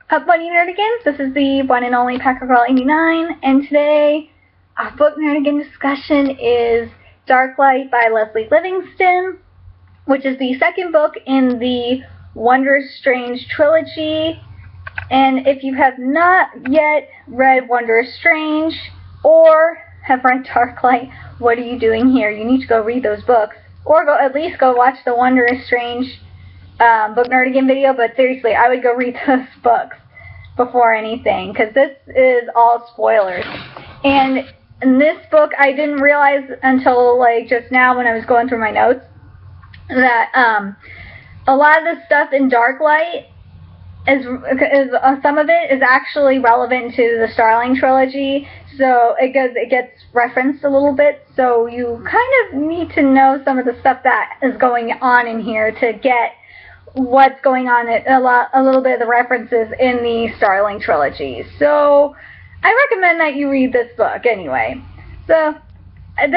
Up Bunny Nerdigans, this is the one and only Packer Girl 89, and today our book Nerdigan discussion is Darklight by Lesley Livingston, which is the second book in the Wondrous Strange Trilogy. And if you have not yet read Wondrous Strange or have read Darklight, what are you doing here? You need to go read those books, or at least go watch the Wondrous Strange book Nerdigan video. But seriously, I would go read those books before anything, because this is all spoilers. And in this book, I didn't realize until just now when I was going through my notes that a lot of the stuff in Darklight is some of it is actually relevant to the Starling trilogy, so it gets referenced a little bit. So you kind of need to know some of the stuff that is going on in here to get what's going on, a little bit of the references in the Starling trilogy. So I recommend that you read this book anyway. So I'm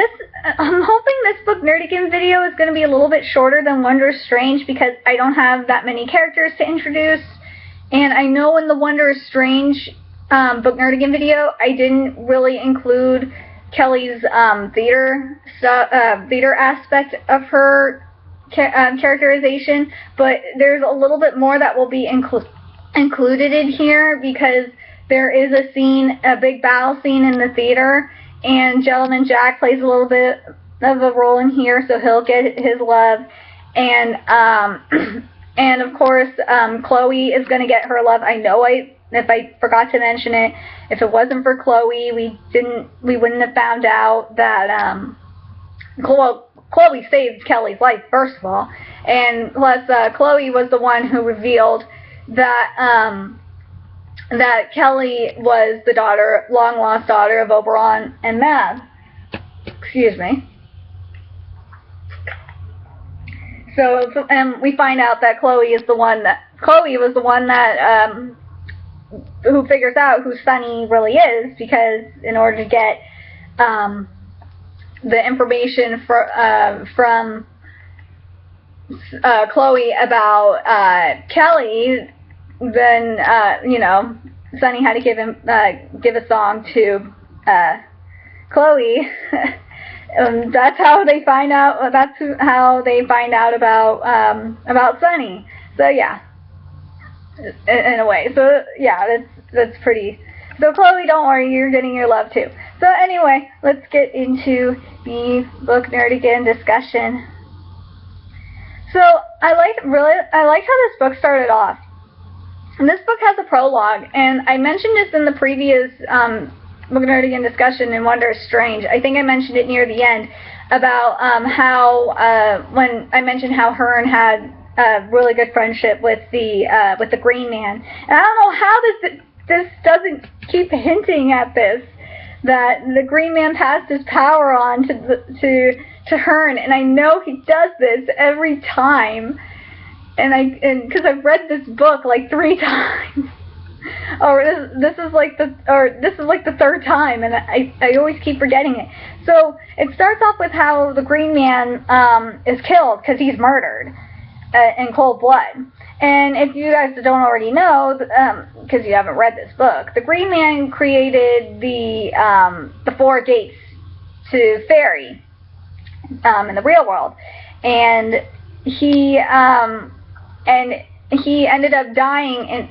hoping this book Nerdigan video is going to be a little bit shorter than Wondrous Strange, because I don't have that many characters to introduce. And I know in the Wondrous Strange book Nerdigan video, I didn't really include Kelly's theater aspect of her characterization, but there's a little bit more that will be included in here, because there is a big battle scene in the theater, and Gentleman Jack plays a little bit of a role in here, so he'll get his love. And and of course, Chloe is going to get her love. I know if I forgot to mention it, if it wasn't for Chloe, we wouldn't have found out that Chloe saved Kelly's life, first of all, and plus Chloe was the one who revealed that that Kelly was the long-lost daughter of Oberon and Mab. Excuse me. So, we find out that Chloe was the one that who figures out who Sunny really is, because in order to get the information from Chloe about Kelly, then Sunny had to give a song to Chloe. That's how they find out. That's how they find out about Sunny. So yeah, in a way. So yeah, that's pretty. So Chloe, don't worry, you're getting your love too. So anyway, let's get into the book Nerdigan discussion. So I liked how this book started off. And this book has a prologue, and I mentioned this in the previous book Nerdigan discussion in Wondrous Strange. I think I mentioned it near the end about how when I mentioned how Hearn had a really good friendship with the Green Man, and I don't know how this doesn't keep hinting at this, that the Green Man passed his power on to Hearn, and I know he does this every time, and because I've read this book like 3 times. This is like the third time, and I always keep forgetting it. So it starts off with how the Green Man is killed because he's murdered in cold blood. And if you guys don't already know, because you haven't read this book, the Green Man created the 4 gates to Fairy in the real world, and he ended up dying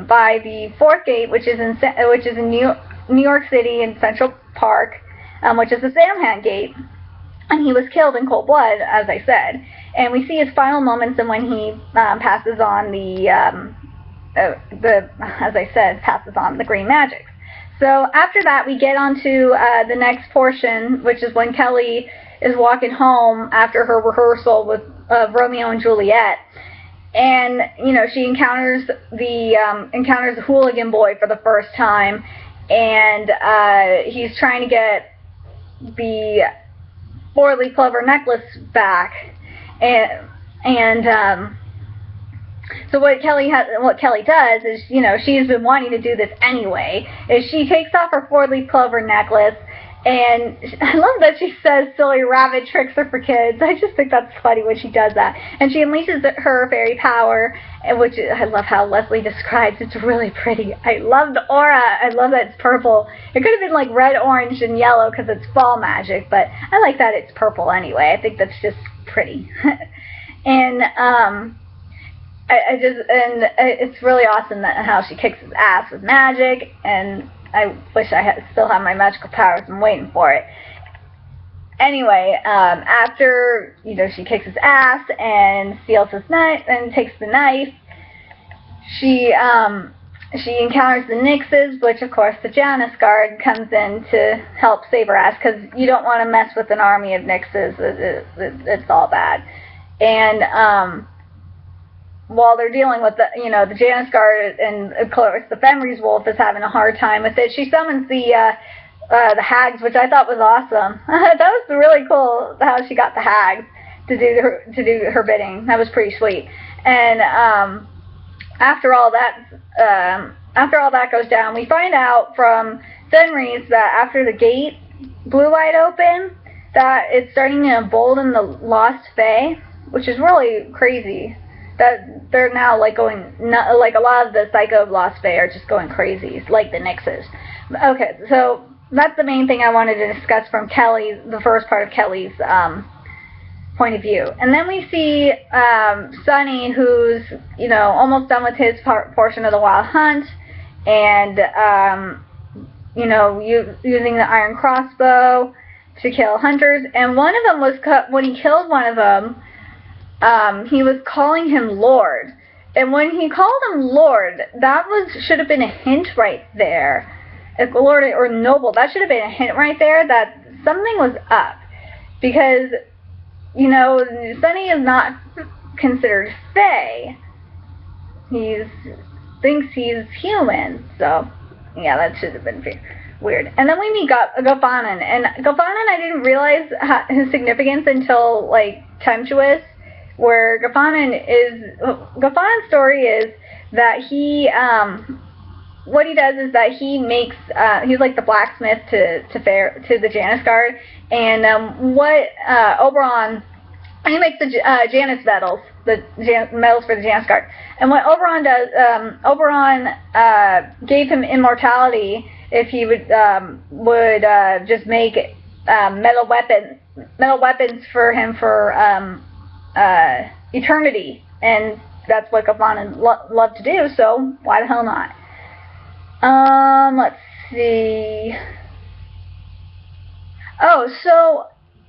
by the 4th gate, which is in New York City in Central Park, which is the Samhain Gate, and he was killed in cold blood, as I said. And we see his final moments and when he passes on passes on the green magic. So after that, we get on to the next portion, which is when Kelly is walking home after her rehearsal with Romeo and Juliet. And she encounters the hooligan boy for the first time, and he's trying to get the 4-leaf clover necklace back, and so what Kelly does is, she's been wanting to do this anyway, is she takes off her 4-leaf clover necklace And I love that she says silly rabbit tricks are for kids. I just think that's funny when she does that. And she unleashes her fairy power, which I love how Lesley describes. It's really pretty. I love the aura. I love that it's purple. It could have been like red, orange, and yellow because it's fall magic, but I like that it's purple anyway. I think that's just pretty. And it's really awesome that how she kicks his ass with magic, and I wish I still had my magical powers. I'm waiting for it. Anyway, after, you know, she kicks his ass and steals his knife and takes the knife, she encounters the Nyxes, which of course the Janus Guard comes in to help save her ass, because you don't want to mess with an army of Nyxes. It's all bad. And while they're dealing with the Janus Guard, and of course the Fenris wolf is having a hard time with it, she summons the hags, which I thought was awesome. That was really cool how she got the hags to do her bidding. That was pretty sweet. And after all that goes down, we find out from Fenris that after the gate blew wide open, that it's starting to embolden the Lost Fae, which is really crazy. That they're now like going, like a lot of the Psycho Lost Fae are just going crazy, like the Nyxes. Okay, so that's the main thing I wanted to discuss from Kelly, the first part of Kelly's point of view. And then we see Sonny, who's, you know, almost done with his portion of the Wild Hunt, and you know, using the iron crossbow to kill hunters. And one of them was when he killed one of them. He was calling him Lord. And when he called him Lord, that should have been a hint right there. If Lord or Noble, that should have been a hint right there that something was up. Because, you know, Sonny is not considered Fae. He thinks he's human. So, yeah, that should have been weird. And then we meet Gofanan. And Gofanan, I didn't realize his significance until, like, Tempestuous. Where Gofanan's story is that he, what he does is that he makes, he's like the blacksmith to the Janus Guard, and Oberon, he makes the Janus medals, medals for the Janus Guard. And what Oberon does, Oberon gave him immortality if he would just make metal weapons for him for eternity, and that's what Gofanan loved to do, so why the hell not? Let's see. Oh, so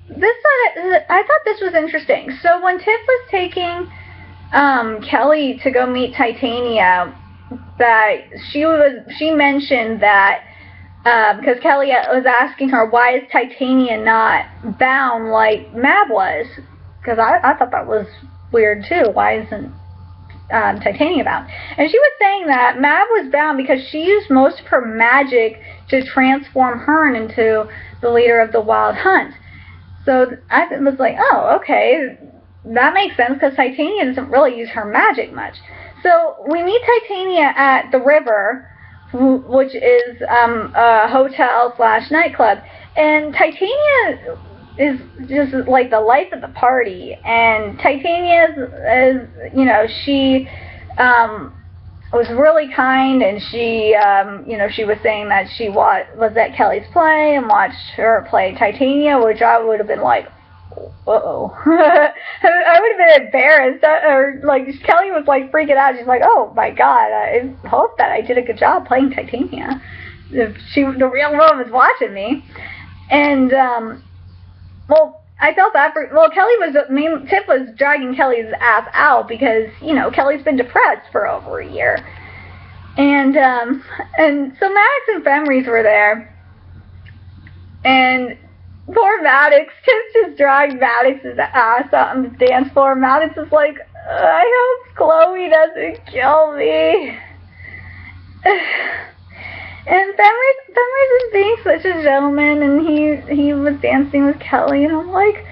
I thought this was interesting. So when Tiff was taking Kelly to go meet Titania, that she mentioned that because Kelly was asking her, why is Titania not bound like Mab was? Because I thought that was weird too. Why isn't Titania bound? And she was saying that Mab was bound because she used most of her magic to transform Hearn into the leader of the Wild Hunt. So I was like, oh, okay, that makes sense, because Titania doesn't really use her magic much. So we meet Titania at the river, which is a hotel / nightclub, and Titania is just like the life of the party. And Titania is, you know, she was really kind, and she, you know, she was saying that she was at Kelly's play and watched her play Titania, which I would have been like, uh-oh. I would have been embarrassed, or like Kelly was like freaking out. She's like, oh my god, I hope that I did a good job playing Titania if the real world was watching me. And well, I felt bad for, Tiff was dragging Kelly's ass out because, you know, Kelly's been depressed for over a year. And so Maddox and Fenris were there, and poor Maddox, Tiff just dragged Maddox's ass out on the dance floor. Maddox is like, I hope Chloe doesn't kill me. And Fenris is being such a gentleman, and he was dancing with Kelly, and I'm like,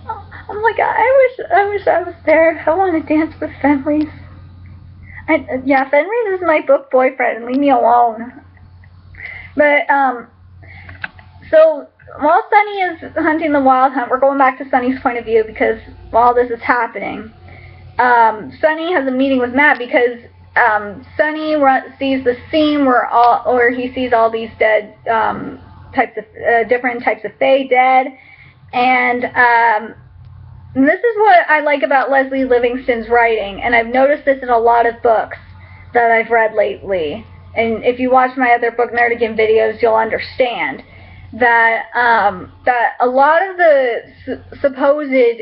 I wish I was there. I want to dance with Fenris. Yeah, Fenris is my book boyfriend. Leave me alone. But so while Sunny is hunting the Wild Hunt, we're going back to Sunny's point of view because while this is happening, Sunny has a meeting with Matt because Sunny sees the scene where he sees all these dead different types of Fae dead, and this is what I like about Lesley Livingston's writing, and I've noticed this in a lot of books that I've read lately. And if you watch my other Book Nerdigan videos, you'll understand that that a lot of the supposed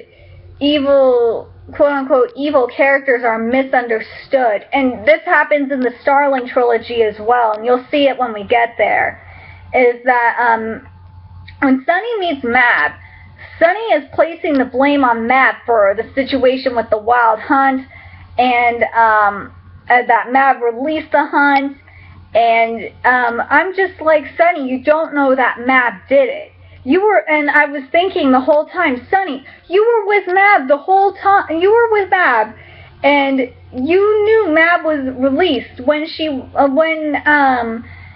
evil, quote-unquote, evil characters are misunderstood. And this happens in the Starling trilogy as well, and you'll see it when we get there, is that when Sunny meets Mab, Sunny is placing the blame on Mab for the situation with the Wild Hunt, and that Mab released the hunt. And I'm just like, Sunny, you don't know that Mab did it. And I was thinking the whole time, Sunny, you were with Mab the whole time. You were with Mab, and you knew Mab was released when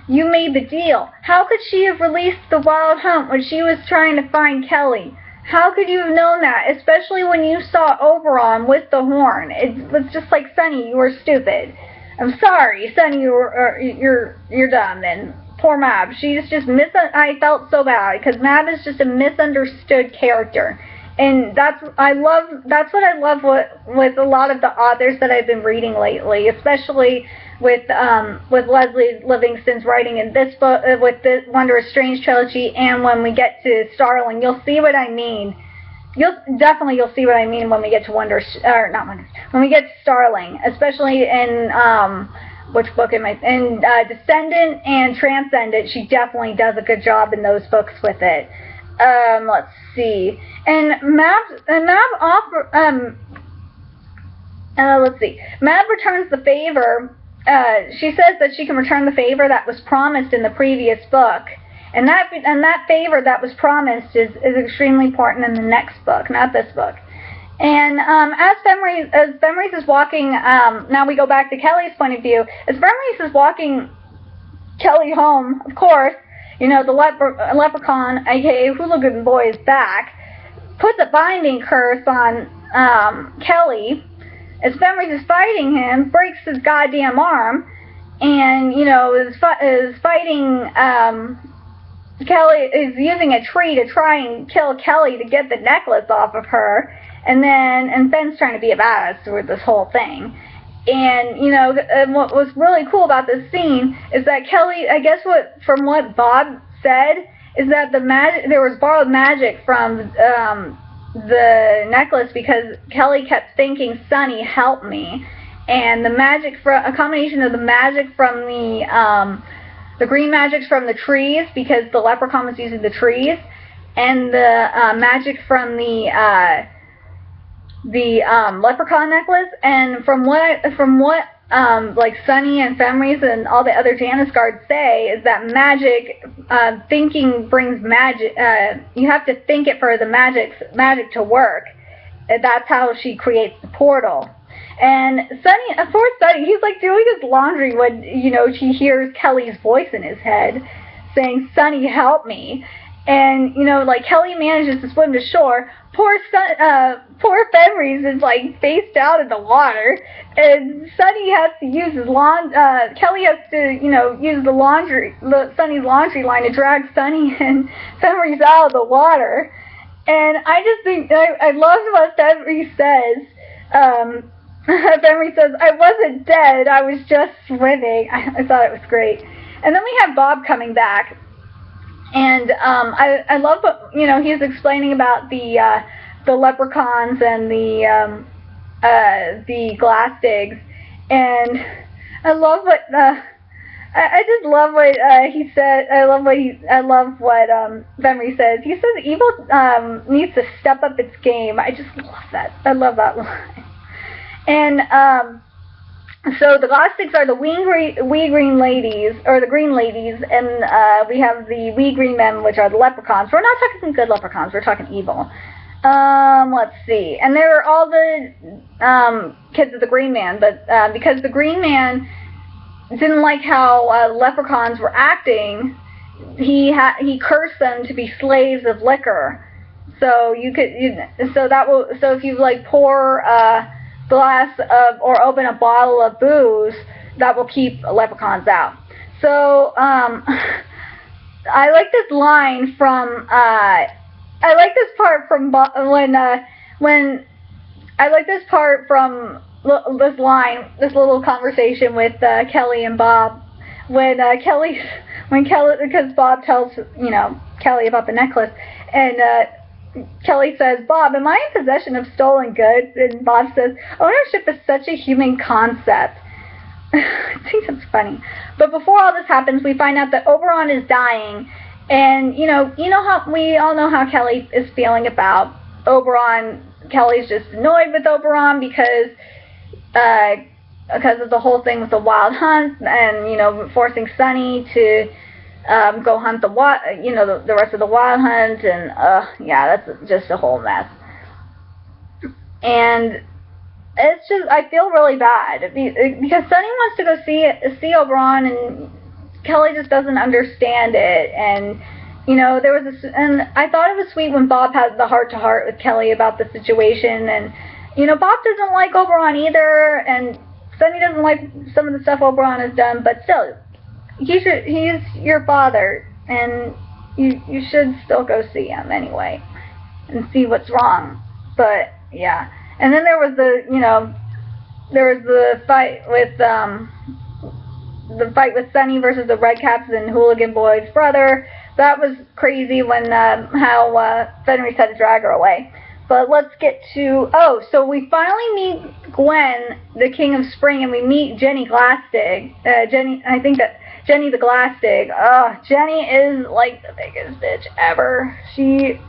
you made the deal. How could she have released the Wild Hunt when she was trying to find Kelly? How could you have known that, especially when you saw Oberon with the horn? It was just like, Sunny, you were stupid. I'm sorry, Sunny, you're dumb. And poor Mab, she's just I felt so bad because Mab is just a misunderstood character, and that's what I love with a lot of the authors that I've been reading lately, especially with Lesley Livingston's writing in this book, with the Wondrous Strange Trilogy, and when we get to Starling, you'll see what I mean. You'll see what I mean when we get to when we get to Starling, especially in which book am I in? Descendant and Transcendent. She definitely does a good job in those books with it. Let's see. And Mab returns the favor. She says that she can return the favor that was promised in the previous book. And that favor that was promised is extremely important in the next book, not this book. And as Fenris is walking, now we go back to Kelly's point of view. As Fenris is walking Kelly home, of course, you know, the leprechaun, aka Hooligan Boy, is back, puts a binding curse on Kelly. As Fenris is fighting him, breaks his goddamn arm, and, you know, is fighting... Kelly is using a tree to try and kill Kelly to get the necklace off of her, and Ben's trying to be a badass with this whole thing. And, you know, what was really cool about this scene is that Kelly, I guess from what Bob said, is that there was borrowed magic from the necklace because Kelly kept thinking, Sunny, help me. And a combination of the magic from the green magic's from the trees, because the leprechaun was using the trees, and the magic from the leprechaun necklace. And from what like Sunny and Fenris and all the other Janus guards say, is that magic, thinking brings magic. You have to think it for the magic to work. That's how she creates the portal. And poor Sunny, he's like doing his laundry when, you know, he hears Kelly's voice in his head saying, Sunny, help me. And, you know, like, Kelly manages to swim to shore. Poor Fenris is, like, face down in the water. And Sunny has to use Kelly has to, you know, use Sunny's laundry line to drag Sunny and Fenris out of the water. And I just think, I love what Fenris says. Fenris says, I wasn't dead, I was just swimming. I thought it was great. And then we have Bob coming back. And I love what, you know, he's explaining about the leprechauns and the glass-digs. And I love what, I just love what he said. I love what Fenris says. He says evil needs to step up its game. I just love that. I love that line. And so the Glass-Digs are the wee green ladies, or the green ladies, and we have the wee green men, which are the leprechauns. We're not talking some good leprechauns, we're talking evil. Let's see. And they're all the kids of the Green Man, but because the Green Man didn't like how leprechauns were acting, he cursed them to be slaves of liquor. So so if you like pour a glass of or open a bottle of booze, that will keep leprechauns out. So I like this line from I like this part from when I like this part from this line, this little conversation with Kelly and Bob when Kelly, because Bob tells Kelly about the necklace, and Kelly says, "Bob, am I in possession of stolen goods?" And Bob says, "Ownership is such a human concept." I think that's funny. But before all this happens, we find out that Oberon is dying, and you know how we all know how Kelly is feeling about Oberon. Kelly's just annoyed with Oberon because of the whole thing with the wild hunt and forcing Sunny to go hunt the rest of the wild hunt, and yeah, that's just a whole mess. And it's just, I feel really bad because Sunny wants to go see Oberon, and Kelly just doesn't understand it. And there was and I thought it was sweet when Bob had the heart-to-heart with Kelly about the situation, and Bob doesn't like Oberon either, and Sunny doesn't like some of the stuff Oberon has done, but still, he's your father, and you should still go see him anyway and see what's wrong. But yeah, and then there was the fight with Sunny versus the Redcaps and Hooligan Boy's brother. That was crazy when how Fenris had to drag her away. But let's get to so we finally meet Gwen, the King of Spring, and we meet Jenny Glassdig. I think that Jenny the Glassdig. Jenny is like the biggest bitch ever. She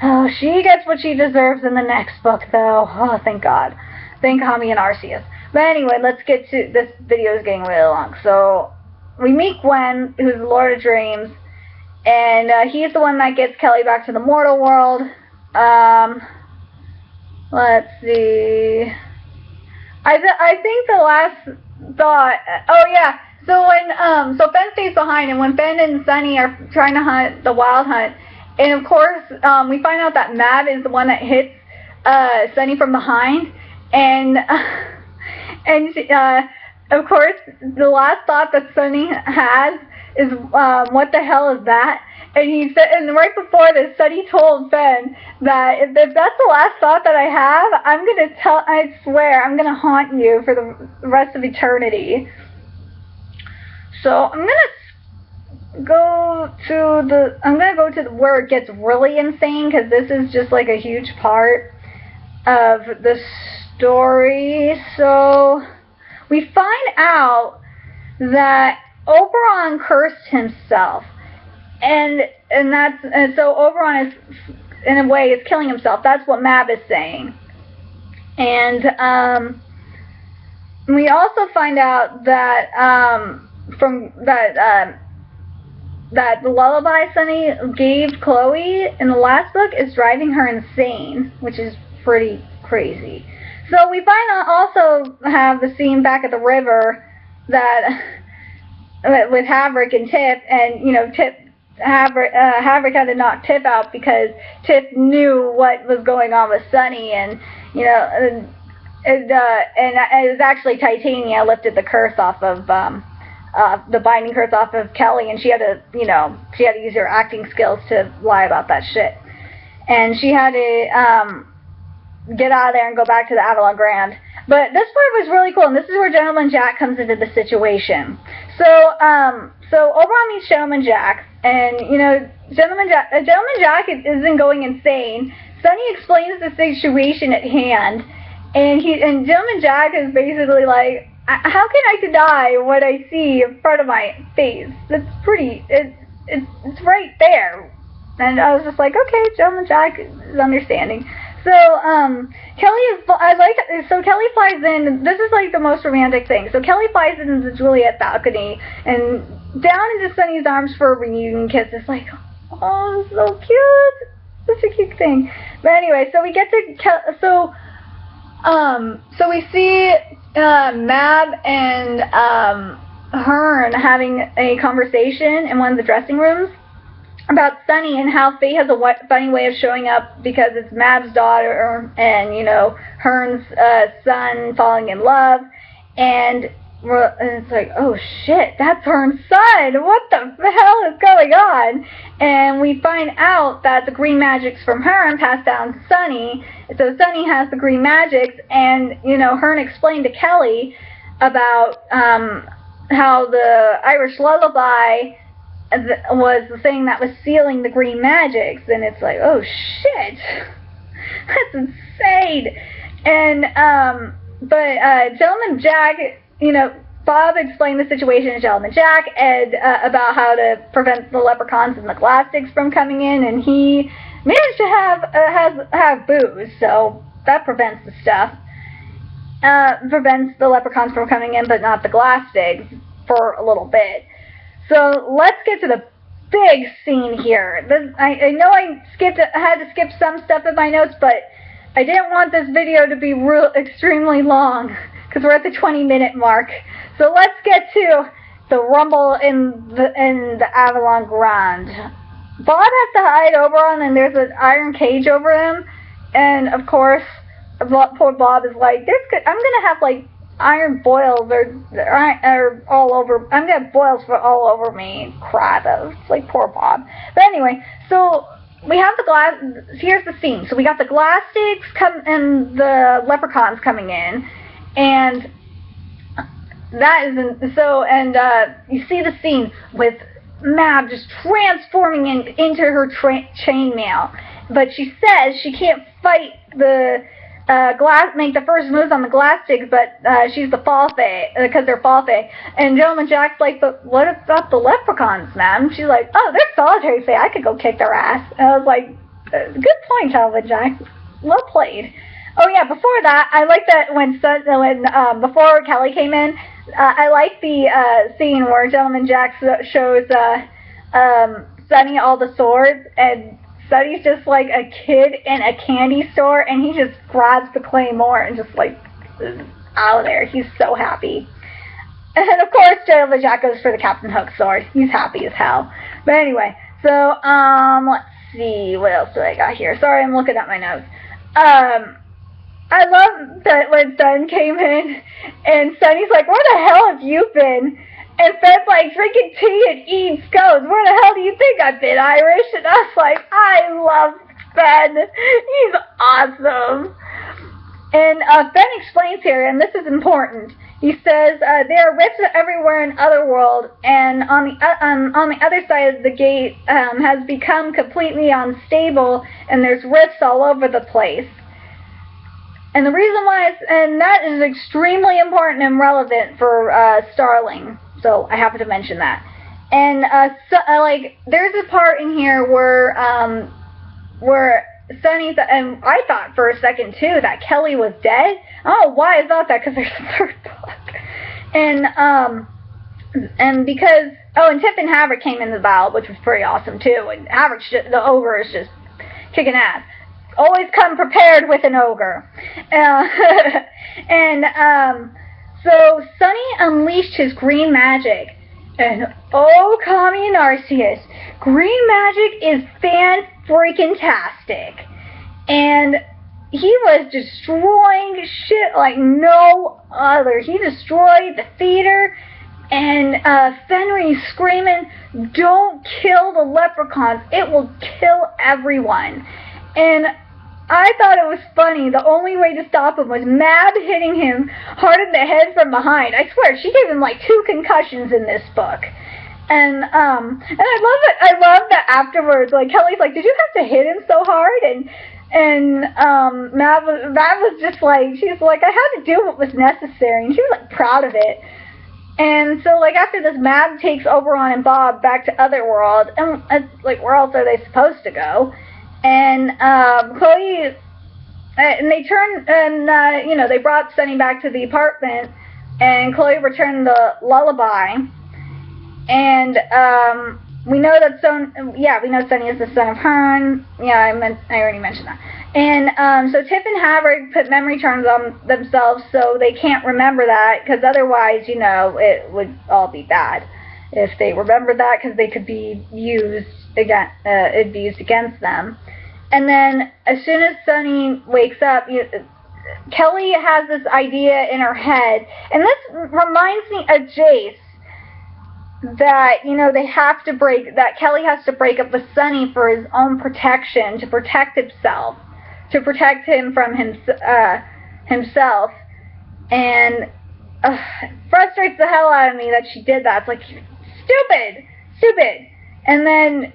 gets what she deserves in the next book, though. Oh, thank God. Thank Hami and Arceus. But anyway, let's get to this. Video is getting really long. So we meet Gwen, who's the Lord of Dreams, and he's the one that gets Kelly back to the mortal world. Let's see. I think the last thought. Oh yeah. So when Fen stays behind, and when Fen and Sunny are trying to hunt the wild hunt, and of course we find out that Mab is the one that hits Sunny from behind, and of course the last thought that Sunny has is what the hell is that? And he said, and right before this, Sunny told Fen that if that's the last thought that I have, I swear, I'm gonna haunt you for the rest of eternity. So I'm gonna go to where it gets really insane, because this is just like a huge part of the story. So we find out that Oberon cursed himself. And so Oberon is, in a way, is killing himself. That's what Mab is saying. And we also find out that that the lullaby Sunny gave Chloe in the last book is driving her insane, which is pretty crazy. So we also have the scene back at the river that with Havrick and Tiff, and Havrick had to knock Tiff out because Tiff knew what was going on with Sunny, and it was actually Titania lifted the curse off of the binding curse off of Kelly, and she had to use her acting skills to lie about that shit, and she had to get out of there and go back to the Avalon Grand. But this part was really cool, and this is where Gentleman Jack comes into the situation. So Oberon meets Gentleman Jack, and Gentleman Jack isn't going insane. Sunny explains the situation at hand, and Gentleman Jack is basically like, how can I deny what I see in front of my face? It's right there. And I was just like, okay, Gentleman Jack is understanding. So Kelly flies in. This is like the most romantic thing. So Kelly flies into the Juliet balcony and down into Sunny's arms for a reunion kiss. It's like, oh, so cute. Such a cute thing. But anyway, so we get to so we see Mab and Hearn having a conversation in one of the dressing rooms about Sunny and how fate has a funny way of showing up because it's Mab's daughter and, you know, Hearn's son falling in love, and it's like, oh shit, that's Hearn's son, what the hell is going on? And we find out that the green magics from Hearn passed down to Sunny, so Sunny has the green magics, and, you know, Hearn explained to Kelly about how the Irish lullaby was the thing that was sealing the green magics, and it's like, oh shit, that's insane. And but Gentleman Jack, you know, Bob explained the situation to Gentleman Jack and about how to prevent the leprechauns and the glastics from coming in, and he managed to have booze, so that prevents the stuff. Prevents the leprechauns from coming in, but not the glastics for a little bit. So let's get to the big scene here. I know I had to skip some stuff in my notes, but I didn't want this video to be extremely long because we're at the 20-minute mark. So let's get to the rumble in the Avalon Grande. Bob has to hide Oberon, and there's an iron cage over him, and of course, poor Bob is like, I'm gonna have like iron boils or all over. I'm gonna have boils for all over me. Crap, it's like poor Bob. But anyway, so we have the glass. Here's the scene. So we got the glastics and the leprechauns coming in, and that isn't so. And you see the scene with Mab just transforming into her chainmail, but she says she can't fight the make the first moves on the glastics, but she's the fall fae, because they're fall fae. And Gentleman Jack's like, but what about the leprechauns, ma'am? She's like, oh, they're solitary fae, I could go kick their ass. And I was like, good point, Gentleman Jack. Well played. Oh yeah, before that, I like that when before Kelly came in, I like the scene where Gentleman Jack shows Sunny all the swords, and Sunny's just like a kid in a candy store, and he just grabs the claymore and just like out of there. He's so happy. And of course, Gentleman Jack goes for the Captain Hook sword. He's happy as hell. But anyway, so let's see, what else do I got here? Sorry, I'm looking at my notes. I love that when Sun came in, and Sunny's like, where the hell have you been? And Fed's like, drinking tea and eating scones. Where the hell do you think I've been, Irish? And I was like, I love Fed. He's awesome. And Fed explains here, and this is important. He says, there are rifts everywhere in Otherworld, and on the other side of the gate has become completely unstable, and there's rifts all over the place. And the reason why and that is extremely important and relevant for Starling. So I have to mention that. And like, there's a part in here where Sunny's, and I thought for a second too that Kelly was dead. Oh, why I thought that? Because there's a third book. And because and Tiff and Havok came in the battle, which was pretty awesome too. And Havok, the ogre, is just kicking ass. Always come prepared with an ogre. So Sunny unleashed his green magic, and oh, Kami and Arceus, green magic is fan-freaking-tastic, and he was destroying shit like no other. He destroyed the theater, and Fenrir's screaming, don't kill the leprechauns, it will kill everyone. And I thought it was funny. The only way to stop him was Mab hitting him hard in the head from behind. I swear, she gave him like 2 concussions in this book. And I love it. I love that afterwards, like, Kelly's like, did you have to hit him so hard? And Mab was just like, she's like, I had to do what was necessary. And she was like proud of it. And so, like, after this, Mab takes Oberon and Bob back to Otherworld. And it's like, where else are they supposed to go? And Chloe, and they turned, and you know, they brought Sunny back to the apartment, and Chloe returned the lullaby, and we know that Sunny is the son of Hearn. Yeah, I already mentioned that. And so Tiff and Havard put memory charms on themselves so they can't remember that, because otherwise, you know, it would all be bad if they remembered that, because they could be used against, it'd be used against them. And then as soon as Sunny wakes up, Kelly has this idea in her head, and this reminds me of Jace, that, you know, that Kelly has to break up with Sunny for his own protection, to protect himself, to protect him from himself, and it frustrates the hell out of me that she did that. It's like, stupid. And then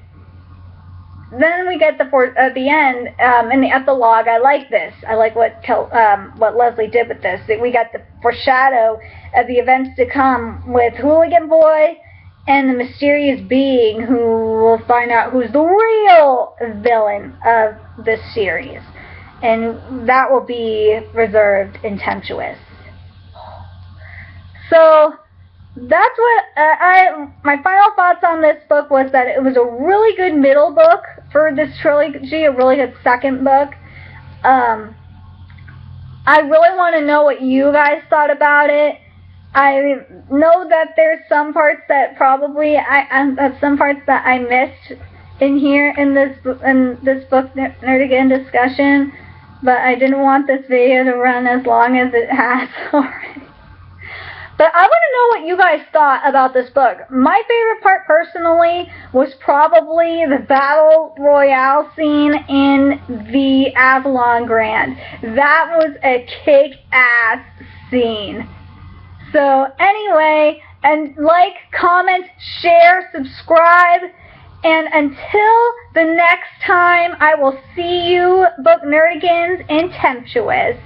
we get at the end, in the epilogue. I like this. I like what Lesley did with this. We got the foreshadow of the events to come with Hooligan Boy and the mysterious being, who will find out who's the real villain of this series. And that will be reserved in Tempestuous. So that's what my final thoughts on this book was, that it was a really good middle book for this trilogy, a really good second book. I really want to know what you guys thought about it. I know that there's some parts that probably some parts that I missed in here in this book Nerdigan discussion, but I didn't want this video to run as long as it has already. But I want to know what you guys thought about this book. My favorite part, personally, was probably the Battle Royale scene in the Avalon Grand. That was a kick-ass scene. So anyway, and like, comment, share, subscribe, and until the next time, I will see you, Book Nerdigans, in Tempestuous.